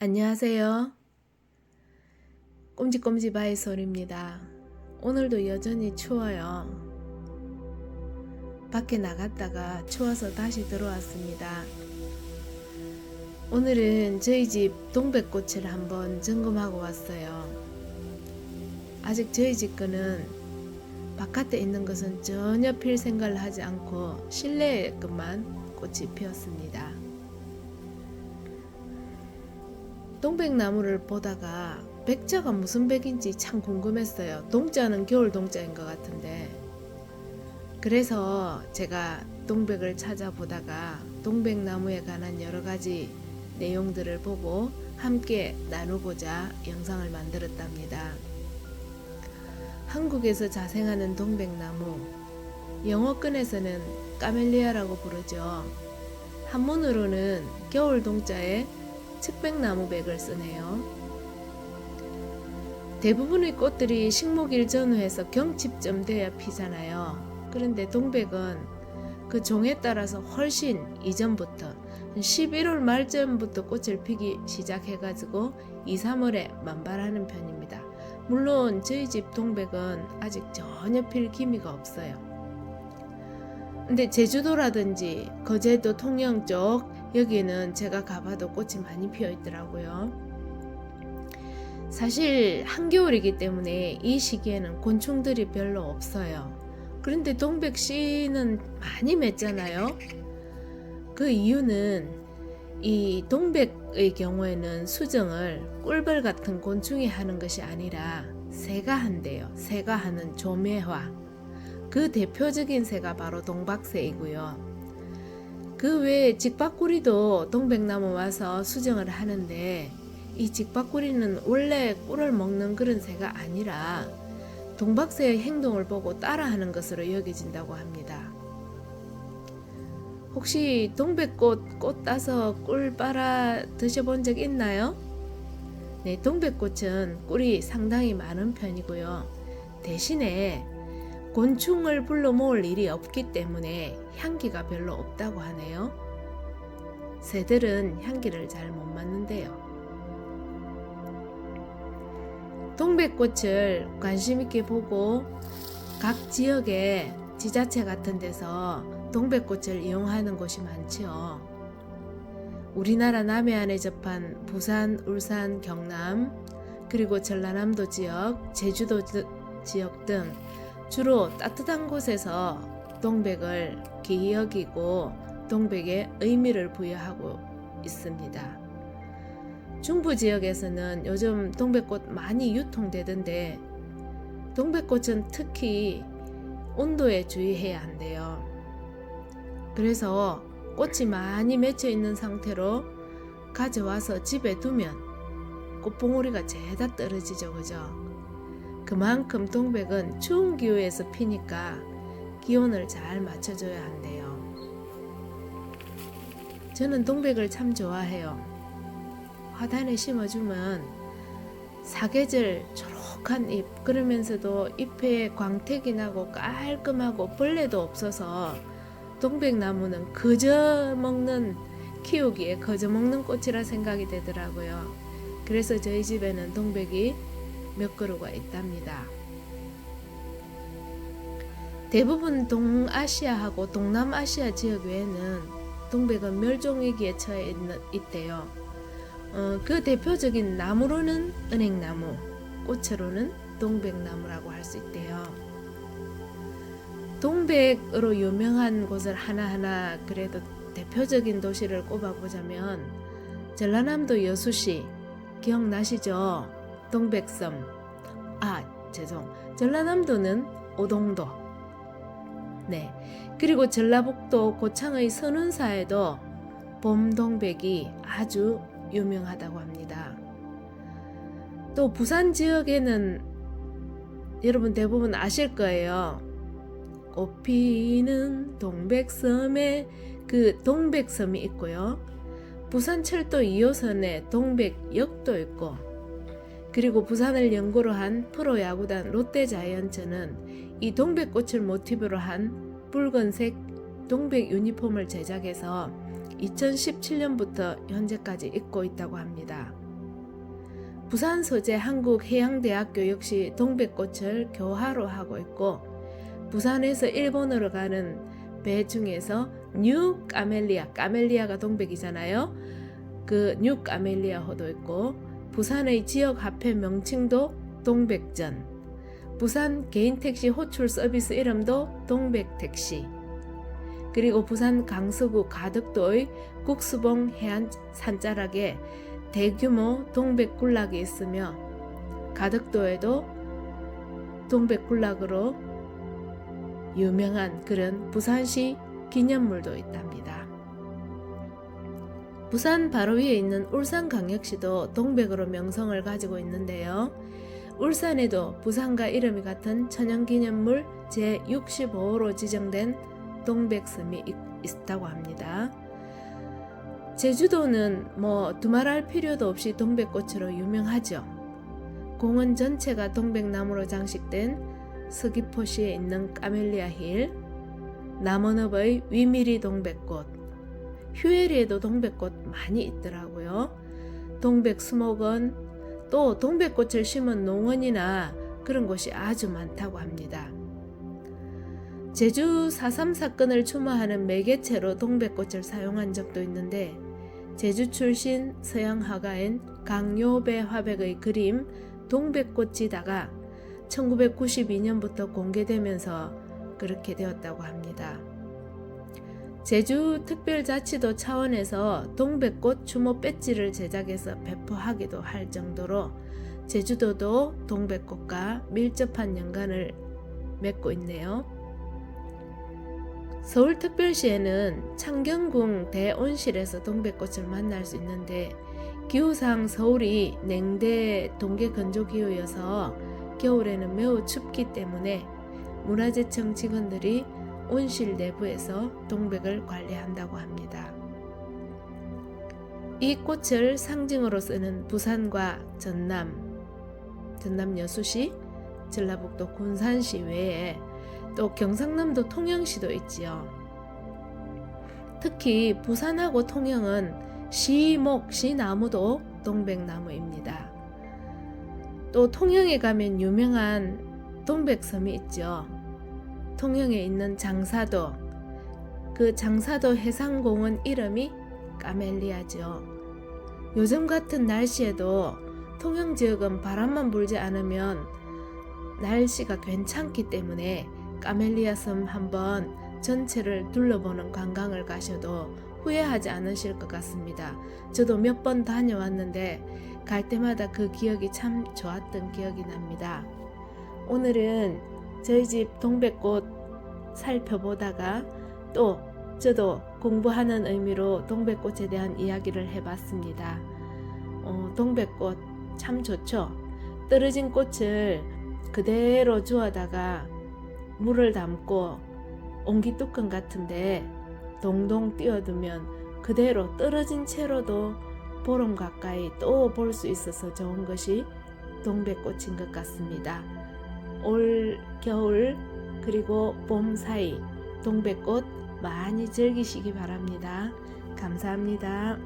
안녕하세요. 꼼지꼼지 바위 소리입니다. 오늘도 여전히 추워요. 밖에 나갔다가 추워서 다시 들어왔습니다. 오늘은 저희 집 동백꽃을 한번 점검하고 왔어요. 아직 저희 집 거는 바깥에 있는 것은 전혀 필 생각을 하지 않고 실내에 것만 꽃이 피었습니다. 동백나무를 보다가 백자가 무슨 백인지 참 궁금했어요. 동자는 겨울 동자인 것 같은데, 그래서 제가 동백을 찾아보다가 동백나무에 관한 여러 가지 내용들을 보고 함께 나누고자 영상을 만들었답니다. 한국에서 자생하는 동백나무, 영어권에서는 까멜리아라고 부르죠. 한문으로는 겨울 동자에 측백나무백을 쓰네요. 대부분의 꽃들이 식목일 전후해서 경칩쯤 돼야 피잖아요. 그런데 동백은 그 종에 따라서 훨씬 이전부터 11월 말쯤부터 꽃을 피기 시작해가지고 2, 3월에 만발하는 편입니다. 물론 저희 집 동백은 아직 전혀 필 기미가 없어요. 근데 제주도라든지 거제도 통영 쪽 여기는 제가 가봐도 꽃이 많이 피어 있더라고요. 사실 한겨울이기 때문에 이 시기에는 곤충들이 별로 없어요. 그런데 동백씨는 많이 맺잖아요. 그 이유는 이 동백의 경우에는 수정을 꿀벌 같은 곤충이 하는 것이 아니라 새가 한대요. 새가 하는 조매화. 그 대표적인 새가 바로 동박새이고요. 그 외에 직박구리도 동백나무 와서 수정을 하는데, 이 직박구리는 원래 꿀을 먹는 그런 새가 아니라 동박새의 행동을 보고 따라하는 것으로 여겨진다고 합니다. 혹시 동백꽃 꽃 따서 꿀 빨아 드셔본 적 있나요? 네, 동백꽃은 꿀이 상당히 많은 편이고요. 대신에 곤충을 불러 모을 일이 없기 때문에 향기가 별로 없다고 하네요. 새들은 향기를 잘 못 맡는데요. 동백꽃을 관심 있게 보고 각 지역의 지자체 같은 데서 동백꽃을 이용하는 곳이 많죠. 우리나라 남해안에 접한 부산, 울산, 경남, 그리고 전라남도 지역, 제주도 지역 등 주로 따뜻한 곳에서 동백을 귀히 여기고 동백에 의미를 부여하고 있습니다. 중부 지역에서는 요즘 동백꽃 많이 유통되던데, 동백꽃은 특히 온도에 주의해야 한대요. 그래서 꽃이 많이 맺혀 있는 상태로 가져와서 집에 두면 꽃봉오리가 죄다 떨어지죠, 그죠? 그만큼 동백은 추운 기후에서 피니까 기온을 잘 맞춰줘야 한대요. 저는 동백을 참 좋아해요. 화단에 심어주면 사계절 초록한 잎, 그러면서도 잎에 광택이 나고 깔끔하고 벌레도 없어서 동백나무는 키우기에 거저 먹는 꽃이라 생각이 되더라고요. 그래서 저희 집에는 동백이 몇 그루가 있답니다. 대부분 동아시아하고 동남아시아 지역 외에는 동백은 멸종위기에 처해 있대요. 그 대표적인 나무로는 은행나무, 꽃으로는 동백나무라고 할 수 있대요. 동백으로 유명한 곳을 하나하나 그래도 대표적인 도시를 꼽아보자면 전라남도 여수시 기억나시죠? 동백섬. 전라남도는 오동도. 네. 그리고 전라북도 고창의 선운사에도 봄동백이 아주 유명하다고 합니다. 또 부산 지역에는 여러분 대부분 아실 거예요. 꽃피는 동백섬에 그 동백섬이 있고요. 부산철도 2호선에 동백역도 있고, 그리고 부산을 연고로 한 프로야구단 롯데자이언츠는 이 동백꽃을 모티브로 한 붉은색 동백 유니폼을 제작해서 2017년부터 현재까지 입고 있다고 합니다. 부산 소재 한국해양대학교 역시 동백꽃을 교화로 하고 있고, 부산에서 일본으로 가는 배 중에서 뉴 까멜리아, 까멜리아가 동백이잖아요. 그 뉴 까멜리아호도 있고, 부산의 지역 화폐 명칭도 동백전, 부산 개인택시 호출 서비스 이름도 동백택시, 그리고 부산 강서구 가덕도의 국수봉 해안 산자락에 대규모 동백군락이 있으며, 가덕도에도 동백군락으로 유명한 그런 부산시 기념물도 있답니다. 부산 바로 위에 있는 울산광역시도 동백으로 명성을 가지고 있는데요. 울산에도 부산과 이름이 같은 천연기념물 제65호로 지정된 동백섬이 있다고 합니다. 제주도는 두말할 필요도 없이 동백꽃으로 유명하죠. 공원 전체가 동백나무로 장식된 서귀포시에 있는 까멜리아 힐, 남원읍의 위미리 동백꽃, 휴예리에도 동백꽃 많이 있더라고요. 동백수목원, 또 동백꽃을 심은 농원이나 그런 곳이 아주 많다고 합니다. 제주 4.3 사건을 추모하는 매개체로 동백꽃을 사용한 적도 있는데, 제주 출신 서양 화가인 강요배 화백의 그림 동백꽃지다가 1992년부터 공개되면서 그렇게 되었다고 합니다. 제주 특별자치도 차원에서 동백꽃 추모 배지를 제작해서 배포하기도 할 정도로 제주도도 동백꽃과 밀접한 연관을 맺고 있네요. 서울특별시에는 창경궁 대온실에서 동백꽃을 만날 수 있는데, 기후상 서울이 냉대 동계 건조기후여서 겨울에는 매우 춥기 때문에 문화재청 직원들이 온실 내부에서 동백을 관리한다고 합니다. 이 꽃을 상징으로 쓰는 부산과 전남 여수시, 전라북도 군산시 외에 또 경상남도 통영시도 있지요. 특히 부산하고 통영은 시나무도 동백나무입니다. 또 통영에 가면 유명한 동백섬이 있죠. 통영에 있는 장사도, 그 장사도 해상공원 이름이 까멜리아죠. 요즘 같은 날씨에도 통영 지역은 바람만 불지 않으면 날씨가 괜찮기 때문에 까멜리아 섬 한번 전체를 둘러보는 관광을 가셔도 후회하지 않으실 것 같습니다. 저도 몇 번 다녀왔는데 갈 때마다 그 기억이 참 좋았던 기억이 납니다. 오늘은 저희 집 동백꽃 살펴보다가 또 저도 공부하는 의미로 동백꽃에 대한 이야기를 해봤습니다. 동백꽃 참 좋죠. 떨어진 꽃을 그대로 주워다가 물을 담고 옹기뚜껑 같은데 동동 띄워두면 그대로 떨어진 채로도 보름 가까이 또 볼 수 있어서 좋은 것이 동백꽃인 것 같습니다. 올 겨울 그리고 봄 사이 동백꽃 많이 즐기시기 바랍니다. 감사합니다.